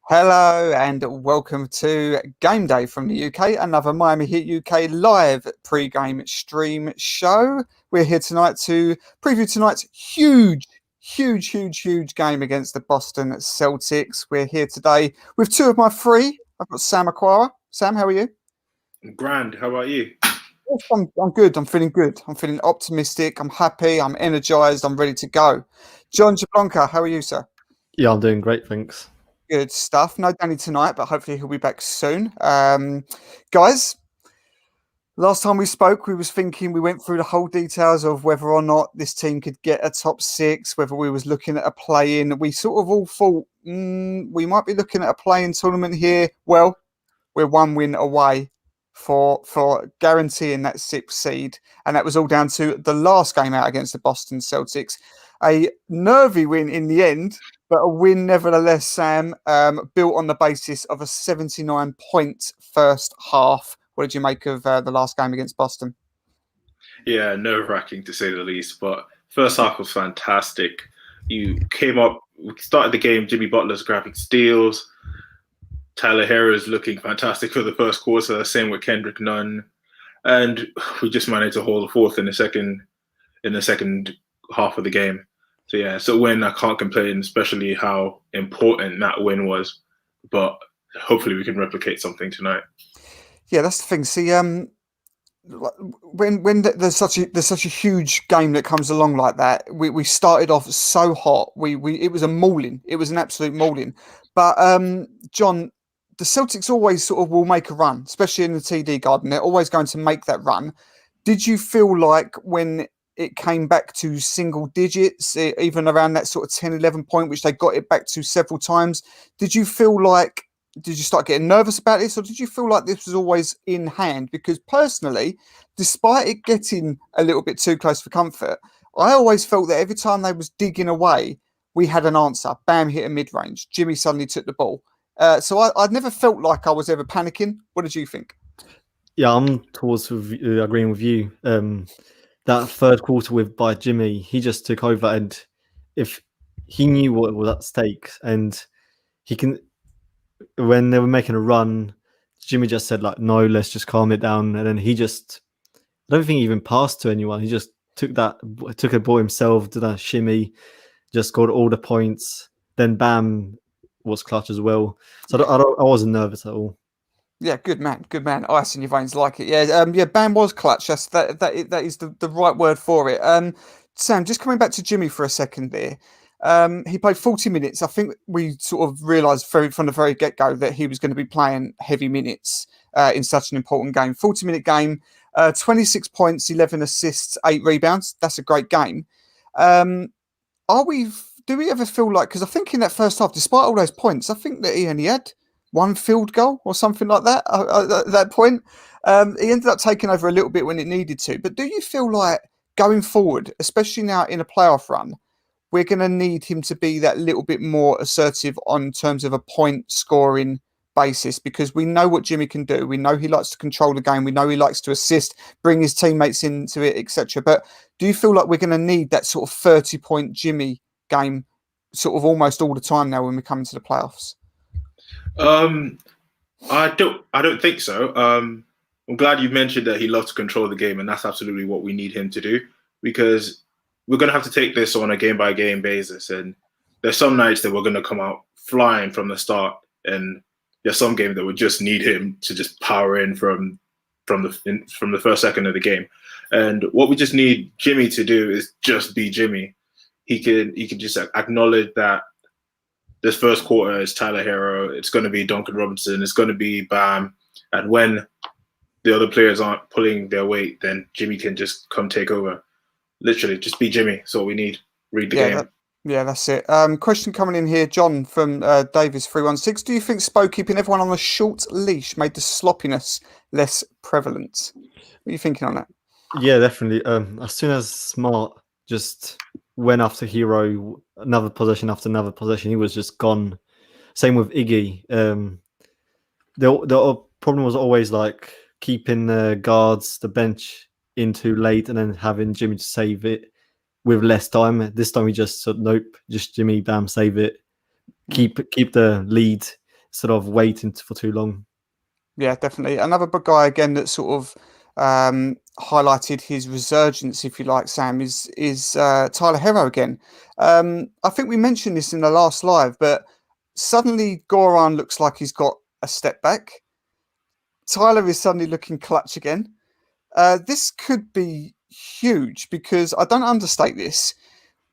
Hello and welcome to Game Day from the UK, another Miami Heat UK live pre-game stream show. We're here tonight to preview tonight's huge game against the Boston Celtics. We're here today with two of my three. I've got Sam Aquara. Sam, how are you? Grand. How about you? Yes, I'm good. I'm feeling good. I'm feeling optimistic. I'm happy. I'm energized. I'm ready to go. John Jablonka, how are you, sir? Yeah, I'm doing great, thanks. Good stuff. No Danny tonight, but hopefully he'll be back soon. Guys, last time we spoke, we went through the whole details of whether or not this team could get a top six, whether we was looking at a play-in. We sort of all thought we might be looking at a play-in tournament here. Well, we're one win away for guaranteeing that sixth seed, and that was all down to the last game out against the Boston Celtics. A nervy win in the end, but a win nevertheless, Sam, built on the basis of a 79-point first half. What did you make of the last game against Boston? Yeah, nerve-wracking to say the least, but first half was fantastic. You came up, we started the game, Jimmy Butler's grabbing steals, Tyler Hero's looking fantastic for the first quarter, same with Kendrick Nunn, and we just managed to hold the fourth in the second half of the game. So yeah, it's a win. I can't complain, especially how important that win was. But hopefully we can replicate something tonight. Yeah, that's the thing. See, when there's such a huge game that comes along like that, we started off so hot. It was a mauling. It was an absolute mauling. But John, the Celtics always sort of will make a run, especially in the TD Garden. They're always going to make that run. Did you feel like when it came back to single digits, even around that sort of 10, 11 point, which they got it back to several times, did you start getting nervous about this, or did you feel like this was always in hand? Because personally, despite it getting a little bit too close for comfort, I always felt that every time they was digging away, we had an answer. Bam, hit a mid-range. Jimmy suddenly took the ball. So I'd never felt like I was ever panicking. What did you think? Yeah, I'm towards agreeing with you. That third quarter by Jimmy, he just took over, and if he knew what was at stake, and when they were making a run, Jimmy just said like, "No, let's just calm it down," and then I don't think he even passed to anyone. He just took a ball himself, did a shimmy, just scored all the points. Then Bam was clutch as well. So I wasn't nervous at all. Yeah, good man. Ice in your veins, like it. Yeah, Bam was clutch. That is the right word for it. Sam, just coming back to Jimmy for a second there. He played 40 minutes. I think we sort of realised from the very get-go that he was going to be playing heavy minutes in such an important game. 40-minute game, 26 points, 11 assists, 8 rebounds. That's a great game. Do we ever feel like, because I think in that first half, despite all those points, I think that he only had one field goal or something like that at that point. He ended up taking over a little bit when it needed to. But do you feel like going forward, especially now in a playoff run, we're going to need him to be that little bit more assertive on terms of a point scoring basis? Because we know what Jimmy can do. We know he likes to control the game. We know he likes to assist, bring his teammates into it, etc. But do you feel like we're going to need that sort of 30-point Jimmy game sort of almost all the time now when we come into the playoffs? I don't think so. I'm glad you mentioned that he loves to control the game, and that's absolutely what we need him to do, because we're going to have to take this on a game-by-game basis. And there's some nights that we're going to come out flying from the start, and there's some games that we just need him to just power in from the first second of the game. And what we just need Jimmy to do is just be Jimmy. He can just acknowledge that this first quarter is Tyler Hero, it's going to be Duncan Robinson, it's going to be Bam, and when the other players aren't pulling their weight, then Jimmy can just come take over. Literally, just be Jimmy. That's all we need. Read the game. That's it. Question coming in here, John from Davis316. Do you think Spo keeping everyone on a short leash made the sloppiness less prevalent? What are you thinking on that? Yeah, definitely. As soon as Smart just went after Hero, another possession after another possession, he was just gone. Same with Iggy. The problem was always like keeping the guards, the bench in too late, and then having Jimmy to save it with less time. This time he just said, nope, just Jimmy, Bam, save it. Keep the lead. instead of waiting for too long. Yeah, definitely. Another big guy again that sort of highlighted his resurgence, if you like, Sam, is Tyler Hero again. I think we mentioned this in the last live, but suddenly Goran looks like he's got a step back. Tyler is suddenly looking clutch again. This could be huge because I don't understate this.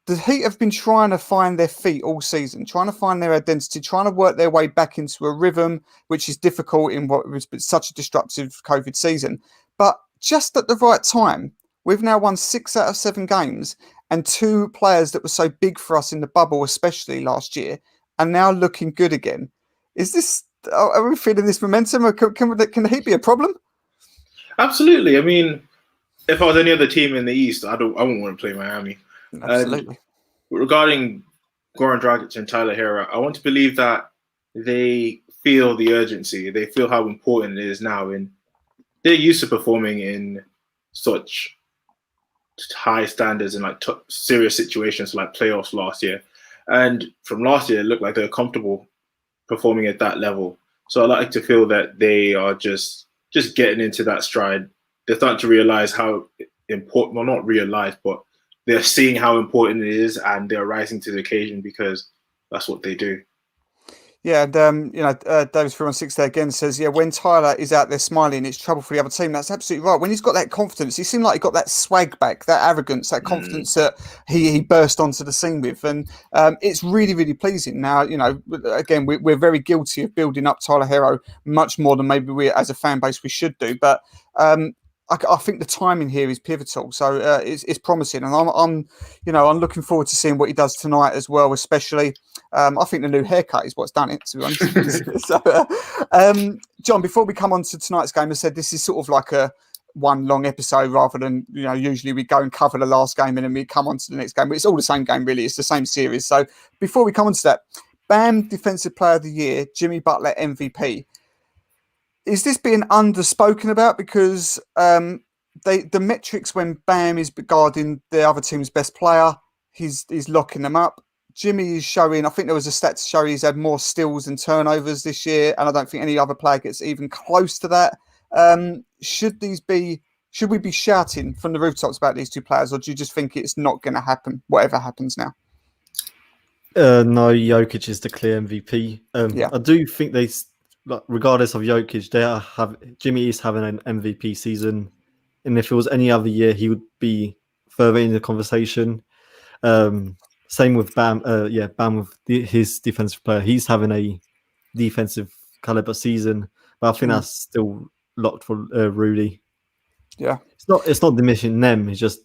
The Heat have been trying to find their feet all season, trying to find their identity, trying to work their way back into a rhythm, which is difficult in what was such a disruptive COVID season. But just at the right time, we've now won 6 out of 7 games, and 2 players that were so big for us in the bubble, especially last year, are now looking good again. Is this? Are we feeling this momentum, or can the Heat be a problem? Absolutely. I mean, if I was any other team in the East, I wouldn't want to play Miami. Absolutely. And regarding Goran Dragic and Tyler Hero, I want to believe that they feel the urgency. They feel how important it is now, and they're used to performing in such high standards and like serious situations like playoffs last year. And from last year, it looked like they were comfortable performing at that level. So I like to feel that they are just getting into that stride. They're starting to realize how important, well, not realize, but they're seeing how important it is, and they're rising to the occasion because that's what they do. Yeah, and Davis 316 there again says, yeah, when Tyler is out there smiling, it's trouble for the other team. That's absolutely right. When he's got that confidence, he seemed like he got that swag back, that arrogance, that confidence that he burst onto the scene with, and it's really, really pleasing. Now, again, we're very guilty of building up Tyler Hero much more than maybe we, as a fan base, we should do, but I think the timing here is pivotal, so it's promising, and I'm looking forward to seeing what he does tonight as well. Especially, I think the new haircut is what's done it. To be honest, so, John, before we come on to tonight's game, I said this is sort of like a one long episode rather than usually we go and cover the last game and then we come on to the next game. But it's all the same game, really. It's the same series. So before we come on to that, Bam, Defensive Player of the Year, Jimmy Butler, MVP. Is this being underspoken about because the metrics when Bam is guarding the other team's best player, he's locking them up. Jimmy is showing, I think there was a stat to show he's had more steals and turnovers this year, and I don't think any other player gets even close to that. Should we be shouting from the rooftops about these 2 players, or do you just think it's not going to happen, whatever happens now? No, Jokic is the clear MVP. Yeah. I do think regardless of Jokic, Jimmy is having an MVP season, and if it was any other year, he would be further in the conversation. Same with Bam. Bam with his defensive player. He's having a defensive caliber season, but I think that's still locked for Rudy. Yeah, it's not diminishing them. It's just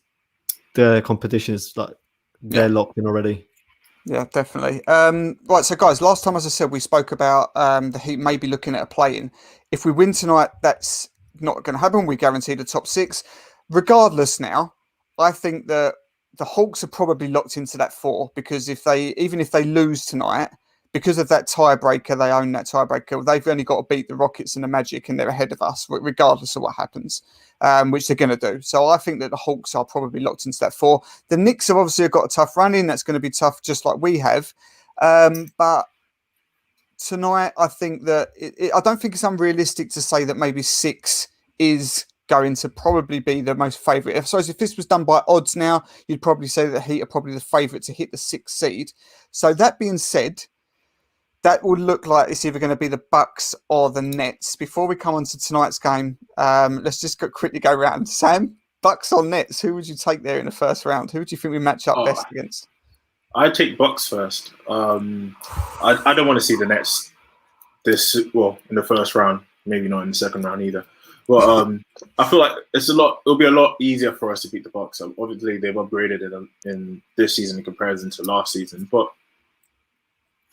the competition is like they're locked in already. Yeah, definitely. Right, so guys, last time, as I said, we spoke about the Heat maybe looking at a play-in. If we win tonight, that's not going to happen. We guarantee the top 6. Regardless now, I think that the Hawks are probably locked into that 4 because even if they lose tonight, because of that tiebreaker, they own that tiebreaker. They've only got to beat the Rockets and the Magic, and they're ahead of us, regardless of what happens, which they're going to do. So I think that the Hawks are probably locked into that 4. The Knicks have obviously got a tough run in. That's going to be tough, just like we have. But tonight, I think that I don't think it's unrealistic to say that maybe 6 is going to probably be the most favourite. I suppose if this was done by odds now, you'd probably say that Heat are probably the favourite to hit the 6th seed. So that being said, that would look like it's either going to be the Bucks or the Nets. Before we come on to tonight's game, let's just quickly go around. Sam, Bucks or Nets? Who would you take there in the first round? Who do you think we match up best against? I'd take Bucks first. I don't want to see the Nets in the first round. Maybe not in the second round either. But I feel like it'll be a lot easier for us to beat the Bucks. Obviously, they've upgraded in this season in comparison to last season, but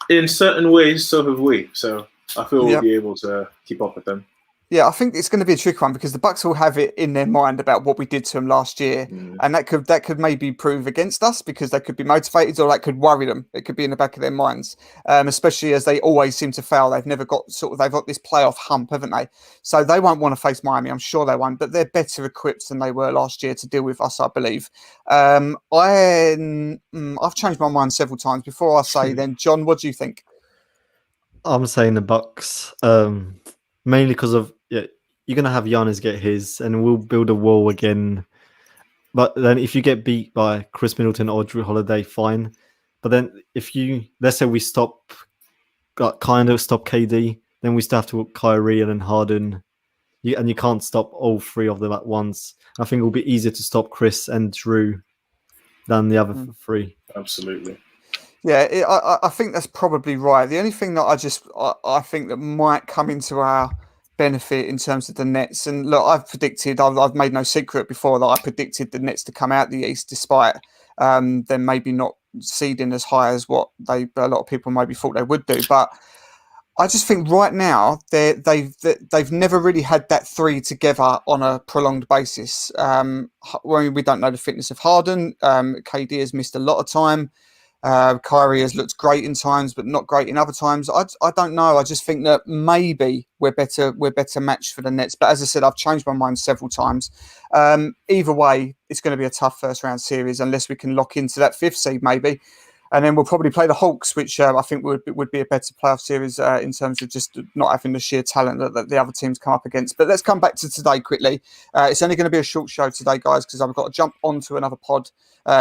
in certain ways, so have we. So I feel we'll be able to keep up with them. Yeah, I think it's going to be a tricky one because the Bucks will have it in their mind about what we did to them last year, and that could maybe prove against us because they could be motivated, or that could worry them. It could be in the back of their minds, especially as they always seem to fail. They've got this playoff hump, haven't they? So they won't want to face Miami. I'm sure they won't, but they're better equipped than they were last year to deal with us, I believe. I've changed my mind several times. Before I say, then John, what do you think? I'm saying the Bucks, mainly because of you're gonna have Giannis get his, and we'll build a wall again. But then if you get beat by Chris Middleton or Drew Holiday, fine. But then if let's say we kind of stop KD, then we still have to Kyrie and then Harden. And you can't stop all three of them at once. I think it will be easier to stop Chris and Drew than the other three. Absolutely. Yeah, I think that's probably right. The only thing that I think that might come into our benefit in terms of the Nets, and look, I've made no secret before that I predicted the Nets to come out the East, despite them maybe not seeding as high as what a lot of people maybe thought they would do. But I just think right now they've never really had that three together on a prolonged basis. We don't know the fitness of Harden. KD has missed a lot of time. Kyrie has looked great in times, but not great in other times. I don't know. I just think that maybe we're better matched for the Nets. But as I said, I've changed my mind several times. Either way, it's going to be a tough first round series unless we can lock into that 5th seed maybe. And then we'll probably play the Hawks, which I think would be a better playoff series in terms of just not having the sheer talent that the other teams come up against. But let's come back to today quickly. It's only going to be a short show today, guys, because I've got to jump onto another pod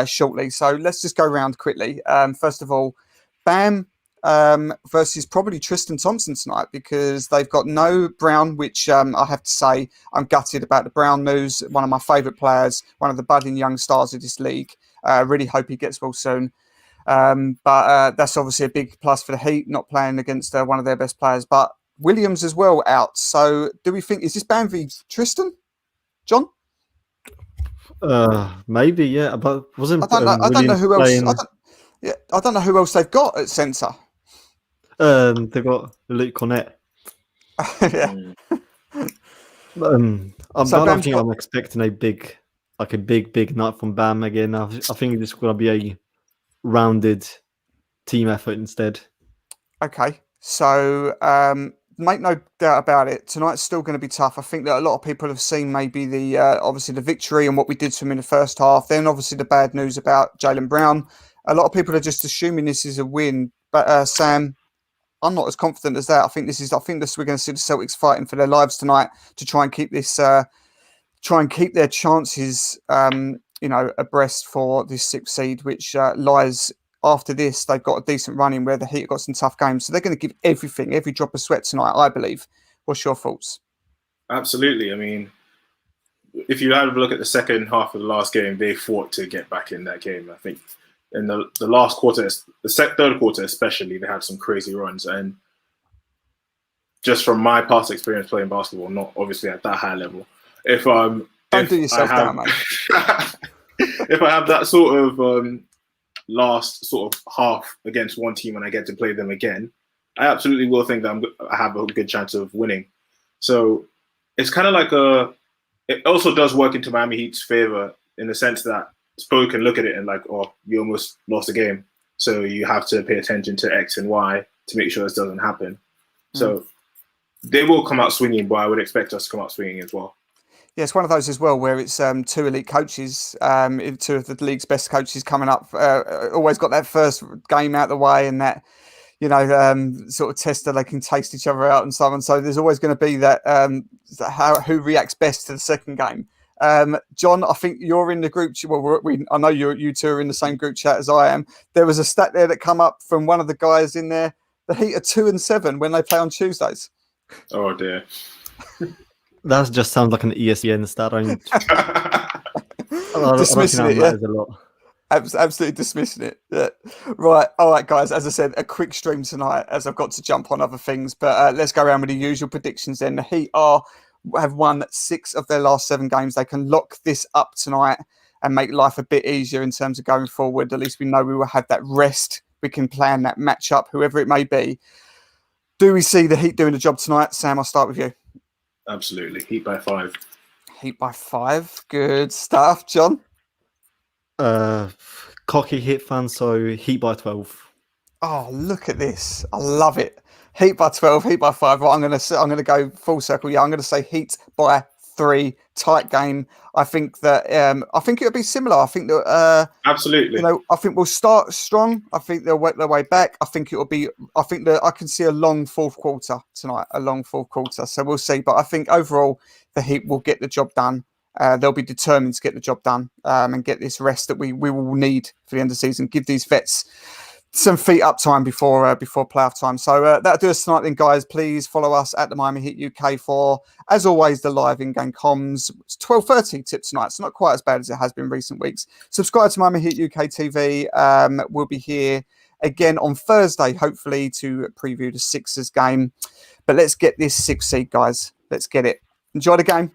shortly. So let's just go around quickly. First of all, Bam versus probably Tristan Thompson tonight, because they've got no Brown, which I have to say I'm gutted about the Brown news. One of my favourite players, one of the budding young stars of this league. Really hope he gets well soon. But that's obviously a big plus for the Heat, not playing against one of their best players. But Williams as well out. So do we think, is this Bam v Tristan? John? Maybe, yeah. But wasn't I don't know who else. playing... I don't know who else they've got at centre. They've got Luke Cornett. Yeah. I'm expecting a big night from Bam again. I think it's going to be a rounded team effort instead. Okay, so make no doubt about it. Tonight's still going to be tough. I think that a lot of people have seen maybe the obviously the victory and what we did to him in the first half. Then obviously the bad news about Jaylen Brown. A lot of people are just assuming this is a win. But Sam, I'm not as confident as that. I think we're going to see the Celtics fighting for their lives tonight to try and keep this, try and keep their chances, abreast for this 6th seed, which lies after this. They've got a decent run in where the Heat have got some tough games, so they're going to give everything, every drop of sweat tonight, I believe. What's your thoughts? Absolutely. I mean, if you have a look at the second half of the last game, they fought to get back in that game. I think in the last quarter, third quarter especially, they had some crazy runs. And just from my past experience playing basketball, not obviously at that high level, don't do yourself down, mate. If I have that sort of last sort of half against one team and I get to play them again, I absolutely will think that I have a good chance of winning. So it's kind of like it also does work into Miami Heat's favor in the sense that Spo can look at it and like, oh, you almost lost a game. So you have to pay attention to X and Y to make sure this doesn't happen. So they will come out swinging, but I would expect us to come out swinging as well. Yeah, it's one of those as well where it's 2 elite coaches, 2 of the league's best coaches coming up. Always got that first game out of the way and that, sort of test that they can taste each other out and so on. So there's always going to be that who reacts best to the second game. John, I think you're in the group. Well, I know you two are in the same group chat as I am. There was a stat there that come up from one of the guys in there. The Heat are 2-7 when they play on Tuesdays. Oh dear. That just sounds like an ESPN stat. Dismissing it, yeah. Absolutely dismissing it. Yeah. Right. All right, guys. As I said, a quick stream tonight as I've got to jump on other things. But let's go around with the usual predictions then. The Heat have won 6 of their last 7 games. They can lock this up tonight and make life a bit easier in terms of going forward. At least we know we will have that rest. We can plan that matchup, whoever it may be. Do we see the Heat doing the job tonight? Sam, I'll start with you. Absolutely. Heat by 5. Heat by 5. Good stuff. John? Cocky Heat fan, so Heat by 12. Oh, look at this. I love it. Heat by 12, Heat by 5. Well, I'm going to go full circle. Yeah, I'm going to say Heat by 3. Tight game. I think that it'll be similar. I think that Absolutely. I think we'll start strong. I think they'll work their way back. I think it'll be. I think that I can see a long fourth quarter tonight. A long fourth quarter. So we'll see. But I think overall the Heat will get the job done. They'll be determined to get the job done and get this rest that we will need for the end of the season. Give these vets some feet up time before playoff time. So that'll do us tonight then, guys. Please follow us at the Miami Heat UK for, as always, the live in-game comms. It's 12:30 tip tonight. It's not quite as bad as it has been recent weeks. Subscribe to Miami Heat UK TV. We'll be here again on Thursday, hopefully, to preview the Sixers game. But let's get this 6th seed, guys. Let's get it. Enjoy the game.